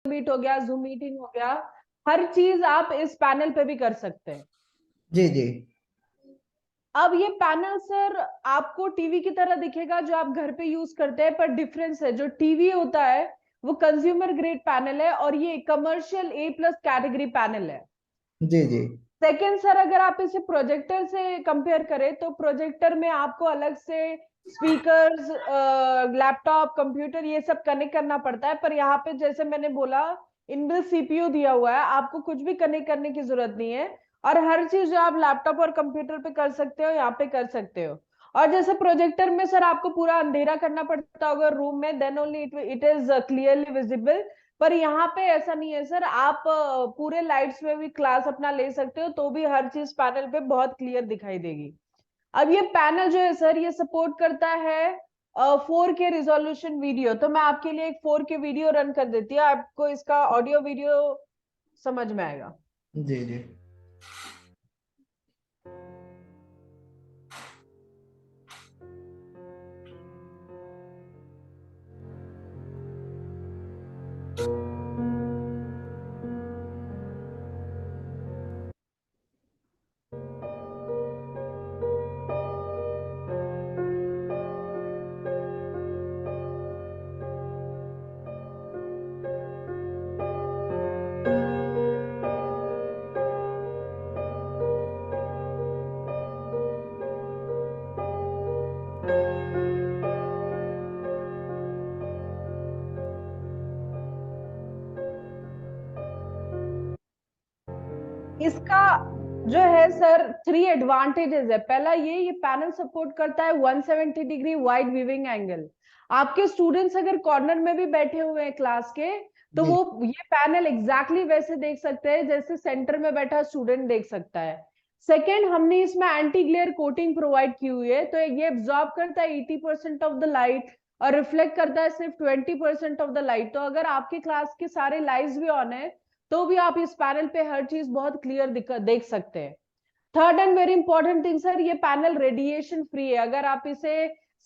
Meet हो गया, zoom meeting हो गया, हर चीज आप इस पैनल पे भी कर सकते हैं। जी जी। अब ये पैनल सर आपको टीवी की तरह दिखेगा जो आप घर पे यूज करते हैं, पर डिफरेंस है, जो टीवी होता है वो कंज्यूमर ग्रेड पैनल है और ये कमर्शियल A+ कैटेगरी पैनल है। जी जी। सेकेंड सर, अगर आप इसे प्रोजेक्टर से कंपेयर करें तो प्रोजेक्टर में आपको अलग से स्पीकर्स, लैपटॉप, कंप्यूटर ये सब कनेक्ट करना पड़ता है, पर यहाँ पे जैसे मैंने बोला इनबिल्ट CPU दिया हुआ है, आपको कुछ भी कनेक्ट करने की जरूरत नहीं है। और हर चीज जो आप लैपटॉप और कंप्यूटर पे कर सकते हो यहाँ पे कर सकते हो। और जैसे प्रोजेक्टर में सर आपको पूरा अंधेरा करना पड़ता होगा रूम में, then only it is clearly visible. पर यहाँ पे ऐसा नहीं है सर, आप पूरे लाइट्स में भी क्लास अपना ले सकते हो तो भी हर चीज पैनल पे बहुत क्लियर दिखाई देगी। अब ये पैनल जो है सर ये सपोर्ट करता है 4K रिजोल्यूशन वीडियो। तो मैं आपके लिए एक 4K वीडियो रन कर देती हूँ, आपको इसका ऑडियो वीडियो समझ में आएगा। जी जी। इसका जो है सर 3 एडवांटेजेस है। पहला ये पैनल सपोर्ट करता है 170 डिग्री वाइड व्यूइंग एंगल। आपके स्टूडेंट्स अगर कॉर्नर में भी बैठे हुए हैं क्लास के, तो जी वो ये पैनल एग्जैक्टली वैसे देख सकते हैं जैसे सेंटर में बैठा स्टूडेंट देख सकता है। सेकेंड, हमने इसमें एंटी ग्लेयर कोटिंग प्रोवाइड की हुई है, तो ये एब्जॉर्ब करता है 80% ऑफ द लाइट और रिफ्लेक्ट करता है सिर्फ 20% ऑफ द लाइट। तो अगर आपके क्लास के सारे लाइट्स भी ऑन है तो भी आप इस पैनल पे हर चीज बहुत क्लियर देख सकते हैं। Third and very important thing sir, ये पैनल रेडिएशन फ्री है। अगर आप इसे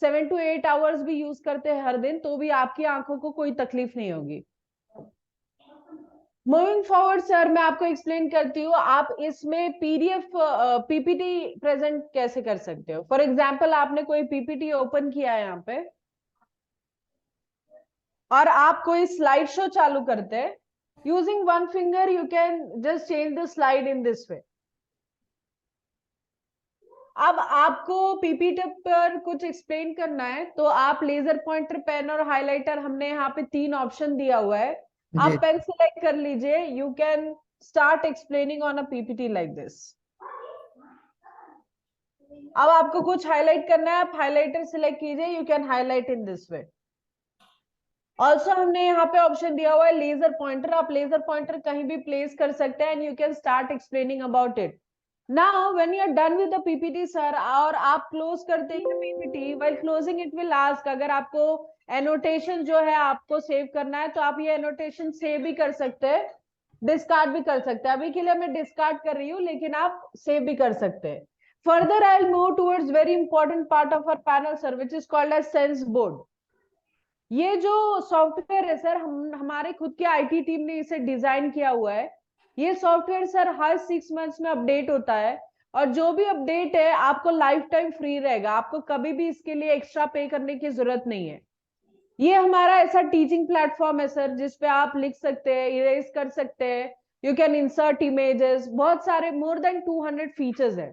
7 to 8 आवर्स भी यूज करते हैं हर दिन तो भी आपकी आंखों को कोई तकलीफ नहीं होगी। मूविंग फॉरवर्ड सर, मैं आपको एक्सप्लेन करती हूँ आप इसमें PDF PPT प्रेजेंट कैसे कर सकते हो। फॉर एग्जाम्पल आपने कोई PPT ओपन किया है यहाँ पे और आप कोई स्लाइड शो चालू करते हैं, using one finger you can just change the slide in this वे। अब आपको पीपीटी पर कुछ एक्सप्लेन करना है तो आप लेजर पॉइंटर, पेन और हाइलाइटर, हमने यहाँ पे 3 ऑप्शन दिया हुआ है। जी। आप पेन सिलेक्ट कर लीजिए, you can start explaining on a PPT like this. अब आपको कुछ हाईलाइट करना है, आप हाइलाइटर सिलेक्ट कीजिए, you can highlight in this way. Also हमने यहाँ पे ऑप्शन दिया हुआ है लेजर पॉइंटर, आप लेजर पॉइंटर कहीं भी प्लेस कर सकते हैं and you can start explaining about it. Now, when you are done with the PPT, sir, और आप क्लोज करते हैं PPT, while closing it will ask अगर आपको एनोटेशन जो है आपको सेव करना है तो आप ये एनोटेशन सेव भी कर सकते हैं, डिस्कार्ड भी कर सकते हैं। अभी के लिए मैं डिस्कार्ड कर रही हूँ लेकिन आप सेव भी कर सकते हैं। Further I will move towards very important part of our panel sir, which is called as sense board. ये जो सॉफ्टवेयर है सर, हमारे खुद के IT टीम ने इसे डिजाइन किया हुआ है। ये सॉफ्टवेयर सर हर 6 मंथ्स में अपडेट होता है और जो भी अपडेट है आपको लाइफ टाइम फ्री रहेगा, आपको कभी भी इसके लिए एक्स्ट्रा पे करने की जरूरत नहीं है। ये हमारा ऐसा टीचिंग प्लेटफॉर्म है सर जिसपे आप लिख सकते हैं, इरेज कर सकते हैं, यू कैन इंसर्ट इमेजेस, बहुत सारे मोर देन 200 फीचर्स है।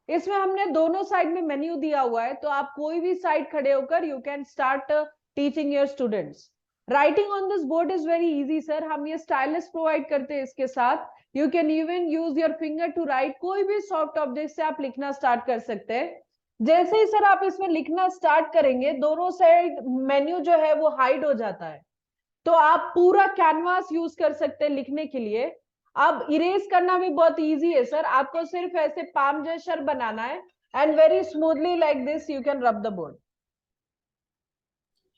इसमें हमने दोनों साइड में मेन्यू दिया हुआ है तो आप कोई भी साइड खड़े होकर you can start teaching your students. Writing on this board is very easy sir, हम ये स्टाइलस प्रोवाइड करते हैं इसके साथ। You can even use your finger to write, कोई भी सॉफ्ट ऑब्जेक्ट से आप लिखना स्टार्ट कर सकते हैं। जैसे ही सर आप इसमें लिखना स्टार्ट करेंगे दोनों साइड मेन्यू जो है वो हाइड हो जाता है, तो आप पूरा कैनवास यूज कर सकते हैं लिखने के लिए। अब इरेज करना भी बहुत इजी है सर, आपको सिर्फ ऐसे पाम जेस्चर बनाना है and very smoothly like this you can रब द बोर्ड।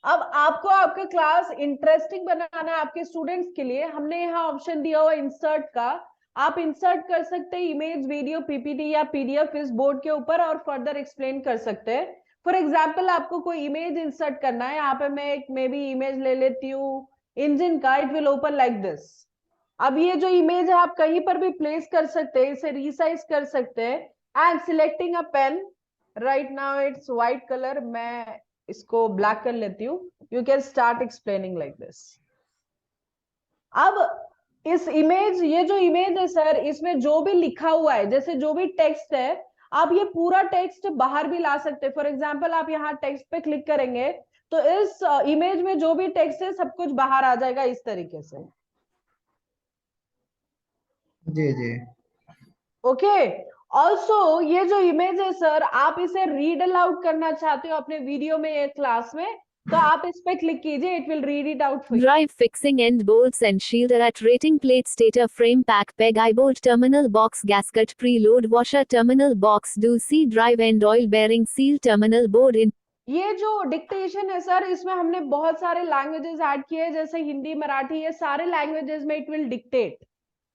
अब आपको आपका क्लास इंटरेस्टिंग बनाना है आपके स्टूडेंट्स के लिए, हमने यहाँ ऑप्शन दिया हुआ इंसर्ट का। आप इंसर्ट कर सकते हैं इमेज, वीडियो, PPT या PDF इस बोर्ड के ऊपर और फर्दर एक्सप्लेन कर सकते हैं। फॉर एग्जाम्पल आपको कोई इमेज इंसर्ट करना है, यहाँ पे मैं एक मे बी इमेज ले लेती हूँ इंजन का, it will open like this. अब ये जो इमेज है आप कहीं पर भी प्लेस कर सकते हैं, इसे रिसाइज कर सकते हैं। And selecting a pen, right now it's white colour, मैं इसको ब्लैक कर लेती हूँ। You can start explaining like this. अब इस इमेज, ये जो इमेज है सर, इसमें जो भी लिखा हुआ है, जैसे जो भी टेक्स्ट है, आप ये पूरा टेक्स्ट बाहर भी ला सकते हैं। फॉर एग्जाम्पल आप यहाँ टेक्स्ट पे क्लिक करेंगे तो इस इमेज में जो भी टेक्स्ट है सब कुछ बाहर आ जाएगा इस तरीके से। जी जी ओके। ऑल्सो ये जो इमेज है सर, आप इसे रीड अलाउड करना चाहते हो अपने वीडियो में या क्लास में, तो आप इस पे क्लिक कीजिए, it will read it out for you. Drive fixing end bolts and shielder at rating plate stator frame pack peg eye bolt terminal box gasket preload washer terminal box do C drive end oil bearing seal terminal board in ये जो dictation है sir, इसमें हमने बहुत सारे languages add किए हैं, जैसे हिंदी, मराठी, ये सारे लैंग्वेजेस में इट विल डिक्टेट।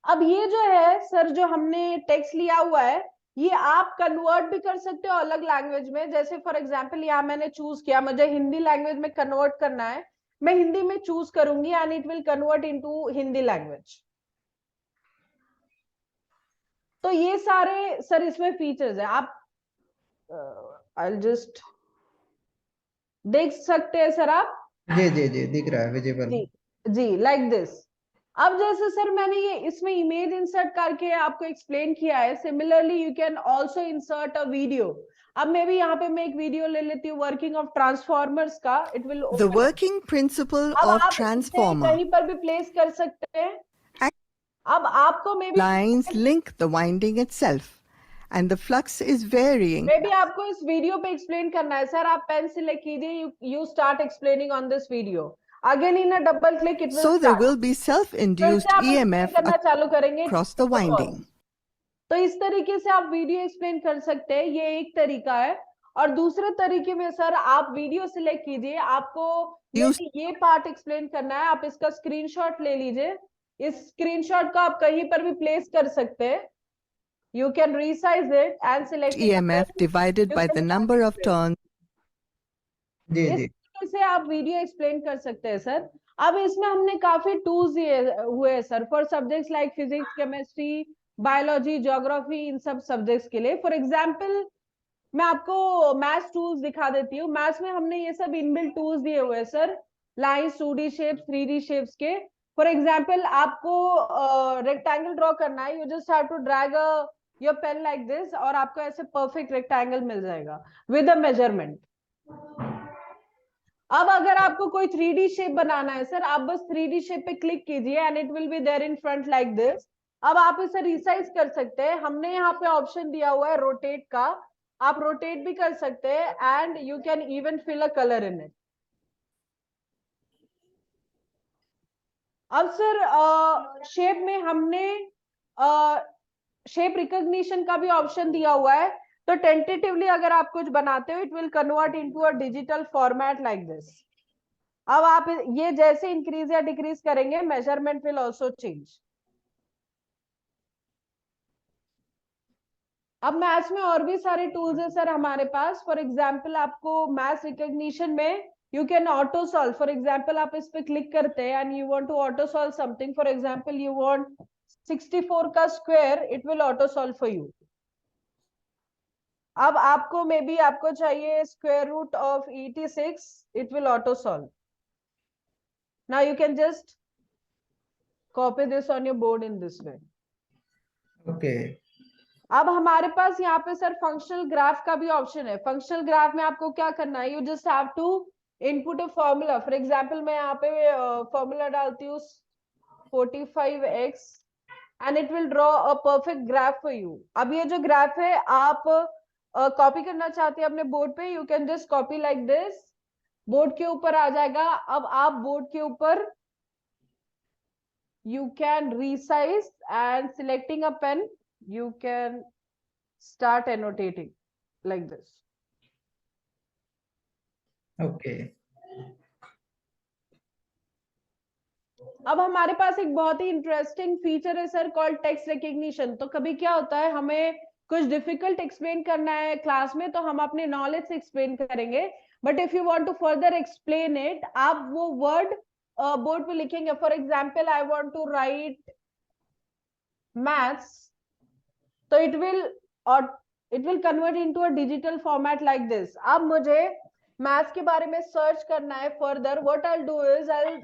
अब ये जो है सर, जो हमने टेक्स्ट लिया हुआ है, ये आप कन्वर्ट भी कर सकते हो अलग लैंग्वेज में। जैसे फॉर एग्जांपल यहाँ मैंने चूज किया, मुझे हिंदी लैंग्वेज में कन्वर्ट करना है, मैं हिंदी में चूज करूंगी and it will convert into Hindi language. तो ये सारे सर इसमें फीचर्स है, आप आई जस्ट देख सकते हैं सर आप। जी जी जी दिख रहा है, विजिबल। जी जी, लाइक दिस। अब जैसे सर मैंने ये इसमें इमेज इंसर्ट करके आपको एक्सप्लेन किया है, similarly you can also insert a video. अब मैं भी यहाँ पे मैं एक वीडियो ले लेती हूँ वर्किंग ऑफ ट्रांसफॉर्मर्स का, it will The working principle अब of आप इसे transformer कहीं पर भी प्लेस कर सकते हैं। अब आपको मे lines link the winding itself, and the flux is varying. भी आपको इस वीडियो पे एक्सप्लेन करना है सर, आप पेन सिलेक्ट कीजिए, you start explaining on this video. Again in a double click it will So there start. will be self-induced EMF करना चालू करेंगे across the winding. तो इस तरीके से आप वीडियो एक्सप्लेन कर सकते हैं, ये एक तरीका है। और दूसरे तरीके में सर, आप वीडियो सिलेक्ट कीजिए, आपको ये पार्ट एक्सप्लेन करना है, आप इसका स्क्रीनशॉट ले लीजिए। इस स्क्रीनशॉट को आप कहीं पर भी प्लेस कर सकते हैं। You can resize it and select EMF divided by the number of turns. जी इस जी तरीके से आप वीडियो एक्सप्लेन कर सकते हैं सर। अब इसमें हमने काफी टूल्स दिए हुए हैं sir, for subjects like physics, chemistry, biology, geography, इन सब सब्जेक्ट्स के लिए। फॉर एग्जाम्पल मैं आपको मैथ्स टूल्स दिखा देती हूँ। मैथ्स में हमने ये सब इनबिल्ट टूल्स दिए हुए हैं sir, lines, 2D shapes, 3D shapes के। फॉर एग्जाम्पल आपको रेक्टेंगल ड्रॉ करना है, you just have to drag your pen like this, और आपको ऐसे परफेक्ट रेक्टेंगल मिल जाएगा विद अ मेजरमेंट। अब अगर आपको कोई 3D शेप बनाना है सर, आप बस 3D शेप पे क्लिक कीजिए and it will be there in front like this. अब आप इसे रिसाइज कर सकते हैं, हमने यहाँ पे ऑप्शन दिया हुआ है रोटेट का, आप रोटेट भी कर सकते हैं and you can even fill a colour in it. अब सर शेप में हमने शेप रिकॉग्निशन का भी ऑप्शन दिया हुआ है, तो टेंटेटिवली अगर आप कुछ बनाते हो, it will convert into a digital format like this. अब आप ये जैसे इंक्रीज या डिक्रीज करेंगे, मेजरमेंट विल ऑल्सो चेंज। अब मैथ्स में और भी सारे टूल्स है सर हमारे पास। फॉर एग्जाम्पल आपको मैथ्स रिकॉग्निशन में you can auto solve. For example आप इस पे क्लिक करते हैं and you want to auto solve something, for example you want 64 का square, it will auto solve for you. अब आपको मे बी आपको चाहिए square root of 86, it will auto solve. Now you can just copy this on your board in this way. Okay. अब हमारे पास यहाँ पे sir functional graph का भी ऑप्शन है। फंक्शनल ग्राफ में आपको क्या करना है, you just have to input a formula. For example मैं यहाँ पे फॉर्मूला डालती हूँ 45x and it will draw a perfect graph for you. अब ये जो ग्राफ है आप कॉपी करना चाहते हैं अपने बोर्ड पे, you can just copy like this, board के ऊपर आ जाएगा। अब आप बोर्ड के ऊपर you can resize and selecting a pen, you can start annotating like this. Okay. अब हमारे पास एक बहुत ही इंटरेस्टिंग फीचर है सर कॉल्ड टेक्स्ट रिकग्निशन। तो कभी क्या होता है, हमें कुछ डिफिकल्ट एक्सप्लेन करना है क्लास में, तो हम अपने नॉलेज से एक्सप्लेन करेंगे, but if you want to further explain it, आप वो वर्ड बोर्ड पे लिखेंगे, for example I want to write maths, तो it will convert into a digital format like this. अब मुझे मैथ्स के बारे में सर्च करना है further, what I will do is I will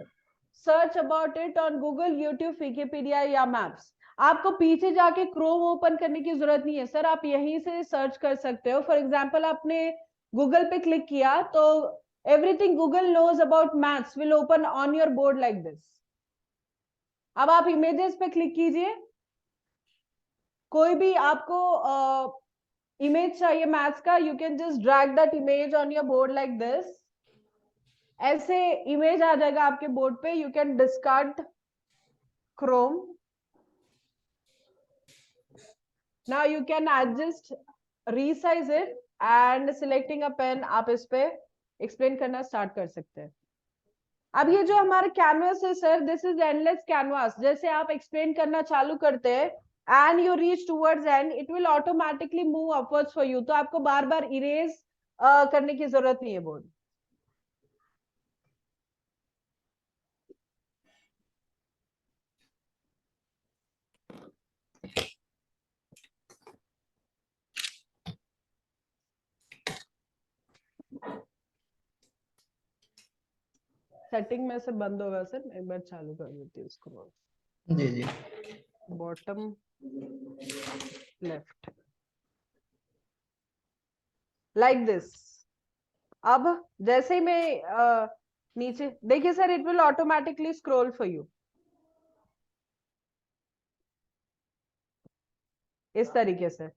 search about it on Google, YouTube, Wikipedia या maps. आपको पीछे जाके क्रोम ओपन करने की जरूरत नहीं है सर, आप यहीं से सर्च कर सकते हो. फॉर एग्जाम्पल आपने गूगल पे क्लिक किया तो everything Google knows about maths will open on your board like this. अब आप इमेजेस पे क्लिक कीजिए, कोई भी आपको इमेज चाहिए मैथ्स का, you can just drag that image on your board like this. ऐसे इमेज आ जाएगा आपके बोर्ड पे. You can discard Chrome. Now you can adjust resize it and selecting a pen, आप इस पे एक्सप्लेन करना स्टार्ट कर सकते हैं. अब ये जो हमारा कैनवास है sir, this is endless canvas. जैसे आप एक्सप्लेन करना चालू करते हैं and you reach towards end, it will automatically move upwards for you. तो आपको बार बार इरेज करने की जरूरत नहीं है बोर्ड. सेटिंग में से बंद होगा सर, एक बार चालू कर देती हूँ उसको. जी जी. Bottom left like this. अब जैसे ही मैं नीचे देखिए sir, it will automatically scroll for you इस तरीके से.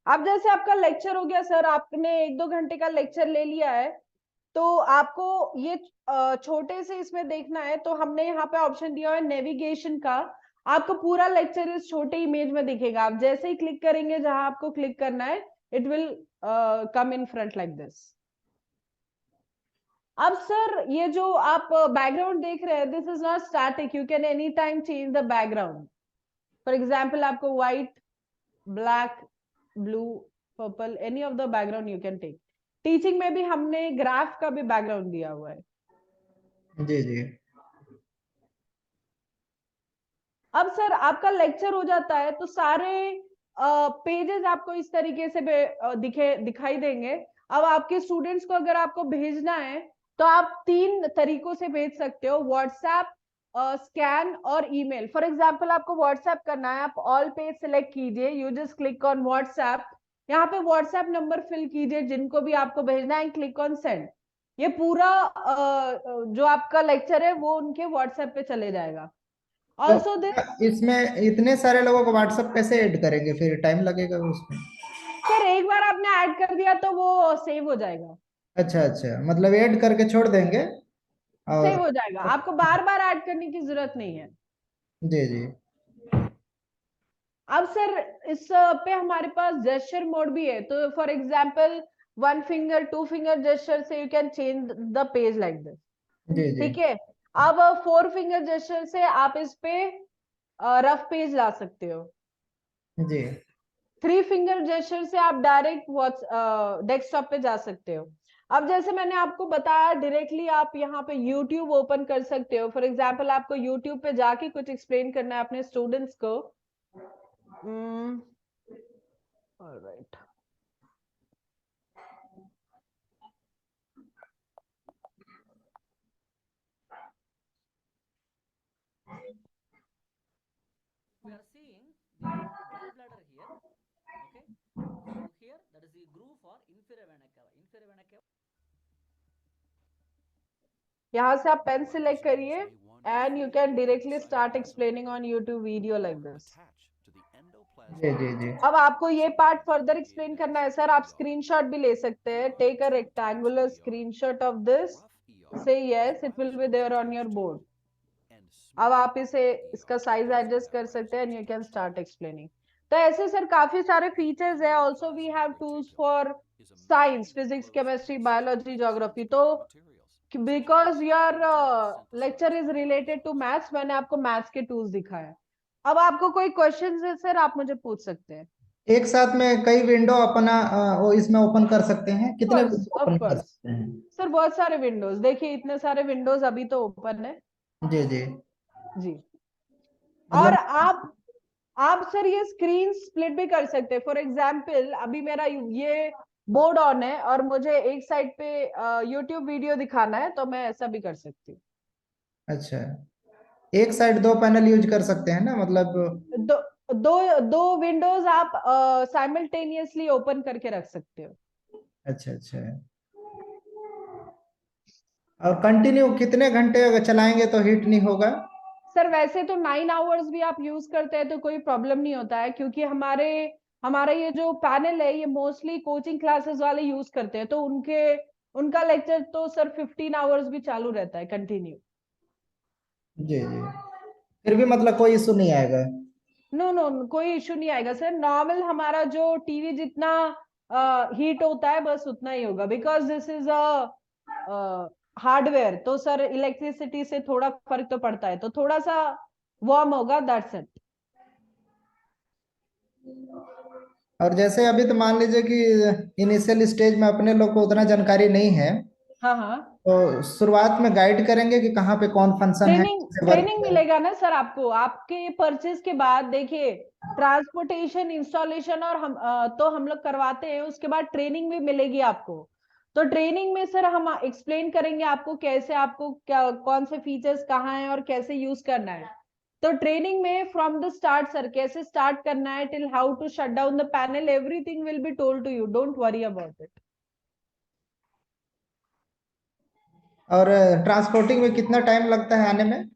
अब जैसे आपका लेक्चर हो गया सर, आपने 1-2 घंटे का लेक्चर ले लिया है, तो आपको ये छोटे से इसमें देखना है, तो हमने यहाँ पे ऑप्शन दिया है नेविगेशन का. आपको पूरा लेक्चर इस छोटे इमेज में दिखेगा. आप जैसे ही क्लिक करेंगे जहां आपको क्लिक करना है, it will come in front like this. अब सर ये जो आप बैकग्राउंड देख रहे हैं, this is not static, you can any time change the background. For example आपको white, black, blue, purple, any of the background you can take. Teaching में भी हमने ग्राफ का भी बैकग्राउंड दिया हुआ है. जी जी. अब सर आपका लेक्चर हो जाता है तो सारे पेजेस आपको इस तरीके से दिखाई देंगे. अब आपके स्टूडेंट्स को अगर आपको भेजना है तो आप 3 तरीकों से भेज सकते हो, व्हाट्सएप, स्कैन और ईमेल. फॉर एग्जांपल आपको व्हाट्सएप करना है, आप ऑल पेज सिलेक्ट कीजिए, you just click on WhatsApp. यहाँ पे व्हाट्सएप नंबर फिल कीजिए जिनको भी आपको भेजना है, क्लिक ऑन सेंड. ये पूरा जो आपका लेक्चर है वो उनके व्हाट्सएप पे चले जाएगा. ऑल्सो तो इसमें इतने सारे लोगों को व्हाट्सएप कैसे ऐड करेंगे, फिर टाइम लगेगा उसमें? सर एक बार आपने ऐड कर दिया तो वो सेव हो जाएगा. अच्छा अच्छा, मतलब ऐड करके छोड़ देंगे और. सेव हो जाएगा, आपको बार बार ऐड करने की जरूरत नहीं है. जी जी. अब सर इस पे हमारे पास जेस्चर मोड भी है. तो for example 1 finger, 2 finger gesture से you can change the page like this. जी जी. ठीक है. अब 4 फिंगर जेस्चर से आप इस पे रफ पेज ला सकते हो. जी. 3 फिंगर जेस्चर से आप डायरेक्ट डेस्कटॉप पे जा सकते हो. अब जैसे मैंने आपको बताया, डायरेक्टली आप यहाँ पे YouTube ओपन कर सकते हो. फॉर एग्जांपल आपको YouTube पे जाके कुछ एक्सप्लेन करना है अपने स्टूडेंट्स को. Alright. We are seeing the gallbladder here. Okay, so here that is the groove for inferior vena cava. Inferior vena cava. यहाँ से आप पेन सिलेक्ट करिए and you can directly start explaining on YouTube video like this. जी जी जी. अब आपको ये पार्ट फर्दर एक्सप्लेन करना है सर, आप स्क्रीनशॉट भी ले सकते हैं. Take a rectangular screenshot of this, से yes, it will be there on your board. अब आप इसका साइज एडजस्ट कर सकते हैं and you can start explaining. तो ऐसे सर काफी सारे फीचर्स है. Also we have tools for science, physics, chemistry, biology, geography. तो because your lecture is related to maths, मैंने आपको मैथ्स के टूल्स दिखाए. अब आपको कोई क्वेश्चन है सर, आप मुझे पूछ सकते हैं. एक साथ में कई विंडो अपना वो इसमें ओपन कर सकते हैं, कितने कोर्स विंडो ऑफ ओपन कर कोर्स सकते हैं? सर, बहुत सारे विंडोज देखिए, इतने सारे विंडोज अभी तो ओपन है जी जी। जी। और मतलब आप सर ये स्क्रीन स्प्लिट भी कर सकते हैं। फॉर एग्जाम्पल अभी मेरा ये बोर्ड ऑन है और मुझे एक साइड पे यूट्यूब वीडियो दिखाना है, तो मैं ऐसा भी कर सकती हूँ। अच्छा, एक साइड दो पैनल यूज कर सकते हैं ना, मतलब। दो दो दो विंडोज आप साइमल्टेनियसली ओपन करके रख सकते हो। अच्छा अच्छा। और कंटिन्यू कितने घंटे अगर चलाएंगे तो हीट नहीं होगा? सर वैसे तो 9 आवर्स भी आप यूज करते हैं तो कोई प्रॉब्लम नहीं होता है, क्योंकि हमारा ये जो पैनल है ये मोस्टली कोचिंग क्लासेस वाले यूज करते हैं, तो उनका लेक्चर तो सर 15 आवर्स भी चालू रहता है कंटिन्यू। जी जी। फिर भी मतलब कोई इशू नहीं आएगा? नो नो, कोई इशू नहीं आएगा सर। नॉर्मल हमारा जो टीवी जितना हीट होता है बस उतना ही होगा, because this is a hardware, तो सर इलेक्ट्रिसिटी से थोड़ा फर्क तो पड़ता है, तो थोड़ा सा वार्म होगा, दैट्स इट। और जैसे अभी तो मान लीजिए कि इनिशियल स्टेज में अपने लोग को उतना जानकारी नहीं है, हाँ हाँ, तो शुरुआत में गाइड करेंगे कि कहाँ पे कौन फंक्शन है, ट्रेनिंग कैसे वर्क ट्रेनिंग है। मिलेगा ना सर आपको, आपके परचेज के बाद। देखिए, ट्रांसपोर्टेशन, इंस्टॉलेशन और तो हम लोग करवाते हैं, उसके बाद ट्रेनिंग भी मिलेगी आपको। तो ट्रेनिंग में सर हम एक्सप्लेन करेंगे आपको कैसे, आपको क्या कौन से फीचर्स कहाँ हैं और कैसे यूज करना है। तो ट्रेनिंग में फ्रॉम द स्टार्ट सर, कैसे स्टार्ट करना है till how to shut down the panel, everything will be told to you, don't worry about it. और ट्रांसपोर्टिंग में कितना टाइम लगता है आने में?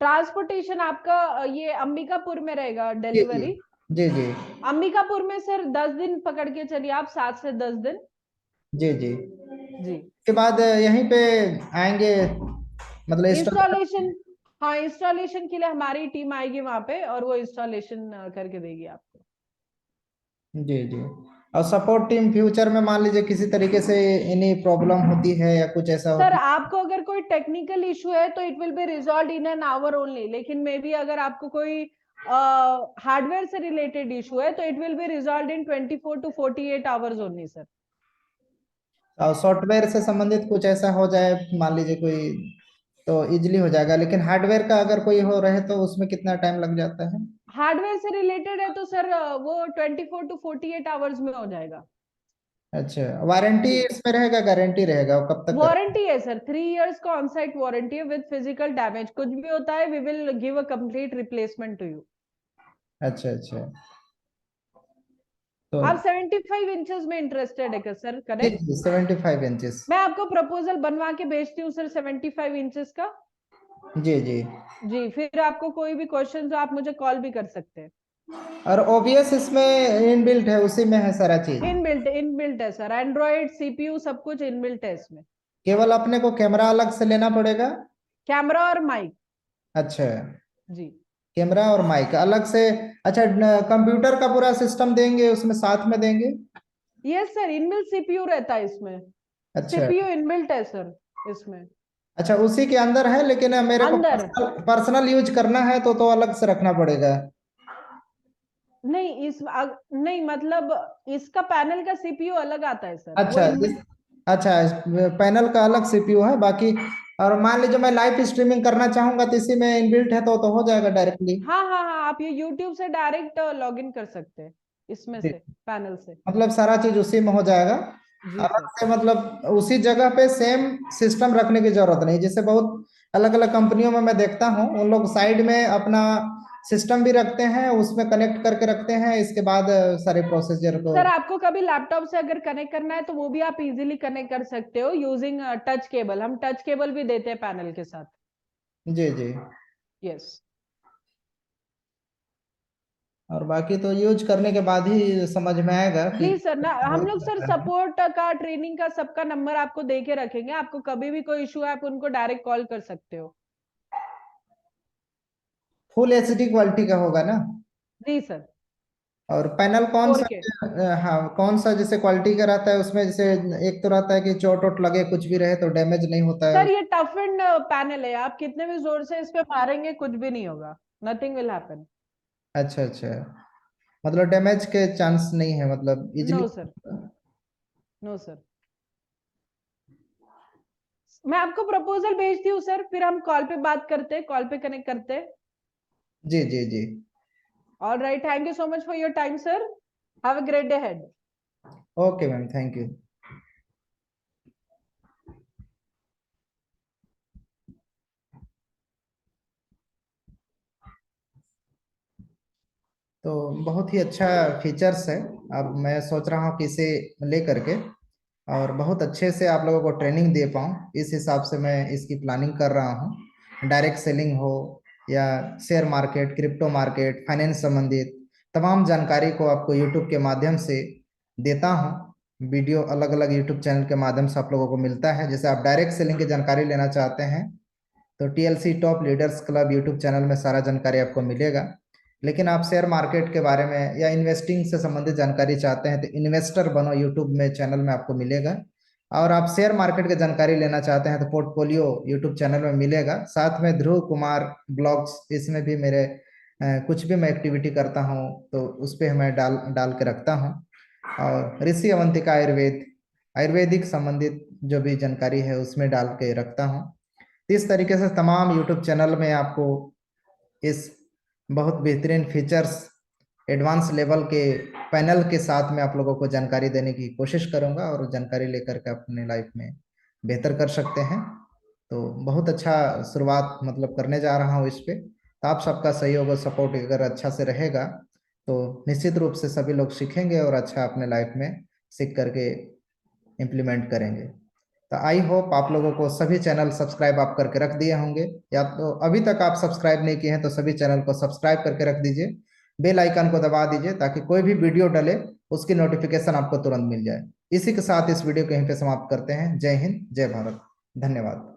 ट्रांसपोर्टेशन आपका ये अंबिकापुर में रहेगा जी जी। डिलीवरी। जी जी। अंबिकापुर में सर 10 दिन पकड़ के चलिए आप, 7 से 10 दिन। जी जी। जी। के बाद यहीं पे आएंगे, मतलब इंस्टॉल। इंस्टॉलेशन, हाँ इंस्टॉलेशन के लिए हमारी टीम आएगी वहां पे और वो इंस्टॉलेशन करके देगी आपको। जी जी। और सपोर्ट टीम फ्यूचर में मान लीजिए किसी तरीके से एनी प्रॉब्लम होती है या कुछ ऐसा सर होती आपको अगर कोई टेक्निकल इशू है तो it will be resolve in an hour only, लेकिन मे बी अगर आपको कोई हार्डवेयर से रिलेटेड इशू है तो it will be resolve in 24 to 48 hours only sir. है, और सॉफ्टवेयर से संबंधित कुछ ऐसा हो जाए मान लीजिए कोई, तो इजीली हो जाएगा, लेकिन हार्डवेयर का अगर कोई हो रहे तो उसमें कितना टाइम लग जाता है? हार्डवेयर से रिलेटेड है तो सर वो 24 to 48 आवर्स में हो जाएगा। अच्छा, वारंटी जी, इसमें रहेगा, गारंटी रहेगा, वो कब तक का? वारंटी है सर, 3 इयर्स का ऑन साइट वारंटी है विद फिजिकल डैमेज, कुछ भी होता है we will give a complete replacement to you. अच्छा अच्छा। तो आप 75 इंचेस में इंटरेस्टेड है क्या सर, जी करेक्ट? जी, 75 इंचेस। मैं आपको प्रपोजल बनवा के भेजती हूँ सर 75 इंचेस का। जी जी। जी, फिर आपको कोई भी क्वेश्चन हो आप मुझे कॉल भी कर सकते हैं। और ओबीएस इसमें इनबिल्ट है, उसी में है सारा चीज? इनबिल्ट है सर, एंड्रॉइड सीपीयू सब कुछ इनबिल्ट है इसमें। केवल अपने को कैमरा अलग से लेना पड़ेगा? कैमरा और माइक। अच्छा, जी, कैमरा और माइक अलग से। अच्छा, कंप्यूटर का पूरा सिस्टम देंगे उसमें साथ में देंगे? यस सर, इनबिल्ट सीपीयू रहता है इसमें। अच्छा सीपीयू इनबिल्ट है सर इसमें। अच्छा, उसी के अंदर है, लेकिन मेरे को अंदर पर्सनल पर्सनल यूज करना है तो अलग से रखना पड़ेगा? नहीं, नहीं मतलब इसका पैनल का सीपीयू अलग आता है सर, वो अच्छा इनबिल्ट। अच्छा, पैनल का अलग सीपीयू है बाकी। और मान लीजिए मैं लाइव स्ट्रीमिंग करना चाहूंगा तो इसी में इनबिल्ट है, तो हो जाएगा डायरेक्टली? हाँ हाँ हाँ, आप ये यूट्यूब से डायरेक्ट लॉग इन कर सकते हैं इसमें से, पैनल से। मतलब सारा चीज उसी में हो जाएगा? जी अलग सर। से मतलब उसी जगह पे सेम सिस्टम रखने की जरूरत नहीं, जैसे बहुत अलग अलग कंपनियों में मैं देखता हूँ उन लोग साइड में अपना सिस्टम भी रखते हैं, उसमें कनेक्ट करके रखते हैं, इसके बाद सारे प्रोसीजर को। सर आपको कभी लैपटॉप से अगर कनेक्ट करना है तो वो भी आप इजीली कनेक्ट कर सकते हो यूजिंग टच केबल, हम टच केबल भी देते हैं पैनल के साथ। जी जी। यस। और बाकी तो यूज करने के बाद ही समझ में आएगा कि जी सर ना, हम वर्क लोग सर करता है। सपोर्ट का, ट्रेनिंग का, सबका नंबर आपको दे के रखेंगे, आपको कभी भी कोई इशू है आप उनको डायरेक्ट कॉल कर सकते हो। फुल एचडी क्वालिटी का होगा ना? जी सर। और पैनल कौन सा? 4K। हाँ, कौन सा जैसे क्वालिटी का रहता है उसमें? जैसे एक तो रहता है कि चोट वोट लगे कुछ भी रहे तो डैमेज नहीं होता है। सर ये टफ एंड पैनल है, आप कितने भी जोर से इस पे मारेंगे कुछ भी नहीं होगा, नथिंग विल हैपन। अच्छा अच्छा। मतलब डैमेज के चांस नहीं है, मतलब easily? No sir, no sir. मैं आपको प्रपोजल भेजती हूँ सर, फिर हम कॉल पे बात करते हैं, कॉल पे कनेक्ट करते हैं। जी जी जी। All right, thank you so much for your time sir, have a great day head. Okay ma'am, thank you. तो बहुत ही अच्छा फीचर्स है। अब मैं सोच रहा हूँ कि इसे ले करके और बहुत अच्छे से आप लोगों को ट्रेनिंग दे पाऊँ, इस हिसाब से मैं इसकी प्लानिंग कर रहा हूँ। डायरेक्ट सेलिंग हो या share market, crypto market, finance संबंधित तमाम जानकारी को आपको यूट्यूब के माध्यम से देता हूँ। वीडियो अलग अलग यूट्यूब चैनल के माध्यम से आप लोगों को मिलता है। जैसे आप डायरेक्ट सेलिंग की जानकारी लेना चाहते हैं तो TLC top leaders club YouTube channel में सारा जानकारी आपको मिलेगा। लेकिन आप शेयर मार्केट के बारे में या इन्वेस्टिंग से संबंधित जानकारी चाहते हैं तो इन्वेस्टर बनो यूट्यूब में चैनल में आपको मिलेगा। और आप शेयर मार्केट की जानकारी लेना चाहते हैं तो पोर्टफोलियो यूट्यूब चैनल में मिलेगा। साथ में ध्रुव कुमार ब्लॉग्स, इसमें भी मेरे कुछ भी मैं एक्टिविटी करता हूँ तो उस पर मैं डाल के रखता हूँ। और ऋषि अवंतिका आयुर्वेदिक संबंधित जो भी जानकारी है उसमें डाल के रखता हूँ। इस तरीके से तमाम यूट्यूब चैनल में आपको इस बहुत बेहतरीन फीचर्स, एडवांस लेवल के पैनल के साथ में आप लोगों को जानकारी देने की कोशिश करूंगा और जानकारी लेकर के अपने लाइफ में बेहतर कर सकते हैं। तो बहुत अच्छा शुरुआत मतलब करने जा रहा हूँ इस पे। तो आप सबका सहयोग और सपोर्ट अगर अच्छा से रहेगा तो निश्चित रूप से सभी लोग सीखेंगे और अच्छा अपने लाइफ में सीख करके इम्प्लीमेंट करेंगे। तो आई होप आप लोगों को सभी चैनल सब्सक्राइब आप करके रख दिए होंगे, या तो अभी तक आप सब्सक्राइब नहीं किए हैं तो सभी चैनल को सब्सक्राइब करके रख दीजिए। बेल आइकन को दबा दीजिए ताकि कोई भी वीडियो डले उसकी नोटिफिकेशन आपको तुरंत मिल जाए। इसी के साथ इस वीडियो को यहीं पे समाप्त करते हैं। जय हिंद, जय भारत, धन्यवाद।